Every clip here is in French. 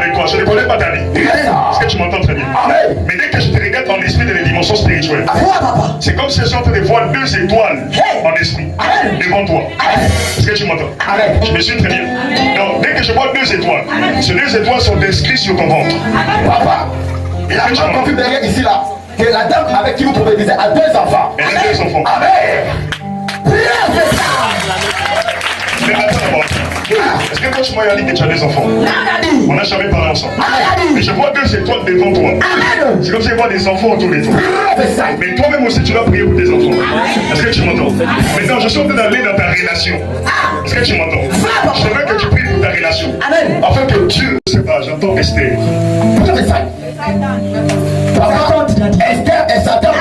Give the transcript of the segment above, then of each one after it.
avec toi. Je ne connais pas ta vie. Est-ce que tu m'entends très bien? Mais dès que je te regarde en esprit dans les dimensions spirituelles, c'est comme si je suis en train de voir 2 étoiles en esprit devant toi. Est-ce que tu m'entends? Je me suis très bien. Donc, dès que je vois 2 étoiles, ces 2 étoiles sont inscrites sur ton ventre. Papa, il a pas compris derrière ici là que la dame avec qui vous prophétisez a 2 enfants. Elle a 2 enfants. Amen. Mais attends d'abord. Est-ce que toi tu m'as dit que tu as 2 enfants? On n'a jamais parlé ensemble. Mais je vois 2 étoiles devant toi. C'est comme si je vois des enfants autour de toi. Mais toi-même aussi tu dois prier pour tes enfants. Est-ce que tu m'entends? Maintenant je suis en train d'aller dans ta relation. Est-ce que tu m'entends? Je veux que tu pries pour ta relation. Afin que Dieu, je ne sais pas, j'entends Esther. Esther et Satan.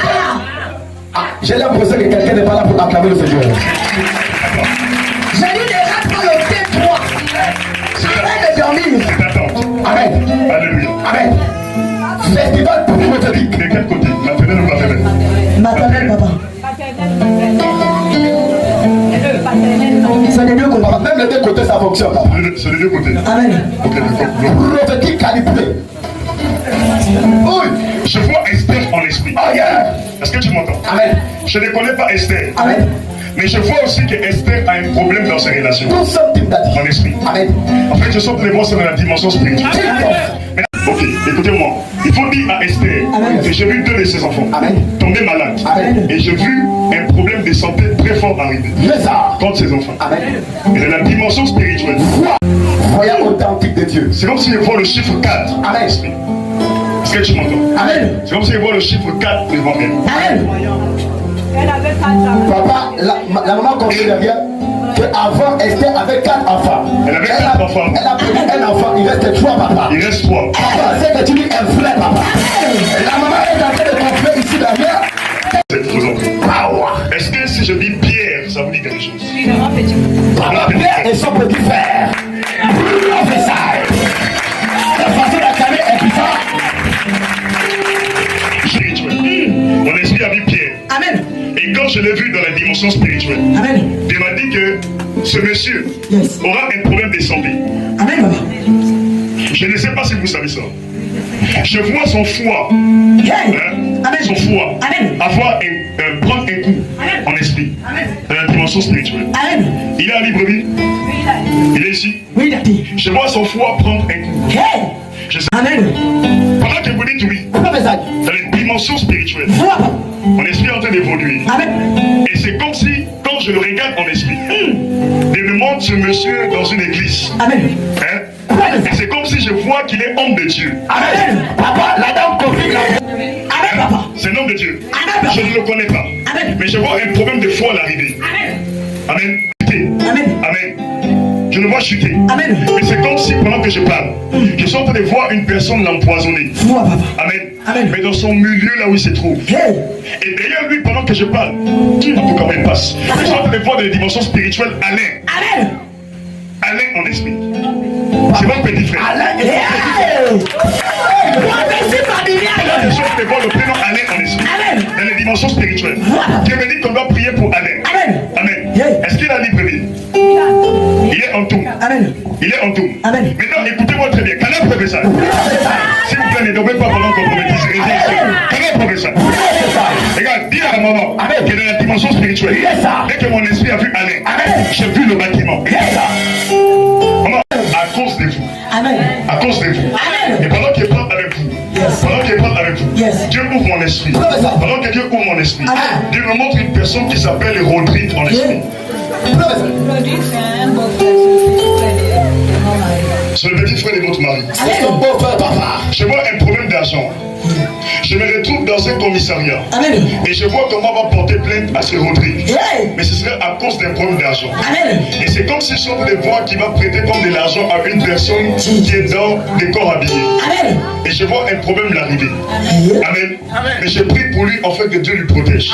J'ai l'impression que quelqu'un n'est pas là pour acclamer le Seigneur. J'ai dit déjà prendre le T3. Arrête de dormir. Amen. Alléluia. Amen. Festival prophétique. De quel côté? Maternelle ou paternelle? Maternelle, papa. C'est les 2 côtés. Même les 2 côtés, ça fonctionne. C'est les 2 côtés. Amen. Ok, d'accord. Prophétique calibré. Oui. Je vois Esther en esprit. Oh yeah. Est-ce que tu m'entends? Amen. Je ne connais pas Esther. Amen. Mais je vois aussi que Esther a un problème dans ses relations. Nous sommes En esprit. Amen. En fait, je sens que les voix sont dans la dimension spirituelle. Ok, écoutez-moi. Il faut dire à Esther que j'ai vu 2 de ses enfants tomber malades. Et j'ai vu un problème de santé très fort arriver contre ses enfants. Et dans la dimension spirituelle, voyant authentique de Dieu. C'est comme si je vois le chiffre 4. Amen. Est-ce que tu m'entends? Amen. C'est comme si je vois le chiffre 4 devant elle. Amen. Papa, la maman confie derrière qu'avant Esther avait 4 enfants. Elle avait 4 enfants. Elle a pris un enfant, il reste 3 papa. Il reste 3. Papa, c'est que tu dis un vrai papa. La maman est en train de confler ici derrière. Est-ce que si je dis Pierre, ça vous dit quelque chose? Papa, Pierre et son petit frère. Prophète. La façon d'acclamer est puissante. Spirituel. Mon esprit a vu Pierre. Amen. Et quand je l'ai vu dans la dimension spirituelle, Amen. il m'a dit que ce monsieur aura un problème de santé. Amen, papa. Je ne sais pas si vous savez ça. Je vois son foie, son foie, avoir prendre un coup en esprit, dans la dimension spirituelle. Amen. Il est à Libreville. Il est ici. Oui, daddy. Je vois son foie prendre un coup. Hey. Je sais. Amen. Pendant que vous dites oui, dans les dimensions spirituelles, mon esprit est en train d'évoluer. Amen. Et c'est comme si, quand je le regarde en esprit, il me montre ce monsieur dans une église. Amen. Et c'est comme si je vois qu'il est homme de Dieu. Amen. Papa, la dame confie la. Amen, papa. C'est l'homme de Dieu. Amen. Je ne le connais pas. Amen. Mais je vois un problème de foi à l'arrivée. Amen. Amen. Amen. Amen. Je le vois chuter. Amen. Mais c'est comme si pendant que je parle, je suis en train de voir une personne l'empoisonner. Moi, papa. Amen. Amen. Mais dans son milieu là où il se trouve. Hey. Et derrière lui, pendant que je parle, tout comment il passe. Je suis en train de voir des dimensions spirituelles Alain. Amen. Alain en esprit. C'est mon petit frère. Alain et Hey. Je suis en train de voir le prénom Alain en esprit. Amen. Dans les dimensions spirituelles. Dieu me dit qu'on doit prier pour Alain. Amen. Amen. Yeah. Est-ce qu'il a Libreville? Il est en tout. Amen. Il est en tout. Amen. Maintenant, écoutez-moi très bien. Canal professeur. S'il vous plaît, ne dormez pas pendant qu'on prophétise. Canal professeur. Regarde, dis à la maman que dans la dimension spirituelle, dès que mon esprit a vu Alain, j'ai vu le bâtiment. Maman, à cause de vous. Amen. À cause de vous. Amen. Et pendant qu'il parle avec vous, pendant qu'il parle avec vous, Dieu ouvre mon esprit. Pendant que Dieu ouvre mon esprit, Dieu me montre une personne qui s'appelle Rodrigue en esprit. C'est le petit frère de votre mari. c'est son beau-frère, papa. Je vois un problème d'argent. Je me retrouve dans un commissariat. Amen. Et je vois comment on va porter plainte à ce Rodrigue. Hey. Mais ce serait à cause d'un problème d'argent. Amen. Et c'est comme si je suis en train de voir qu'il va prêter comme de l'argent à une personne qui est dans des corps habillés. Amen. Et je vois un problème l'arriver. Amen. Mais je prie pour lui en fait que Dieu lui protège.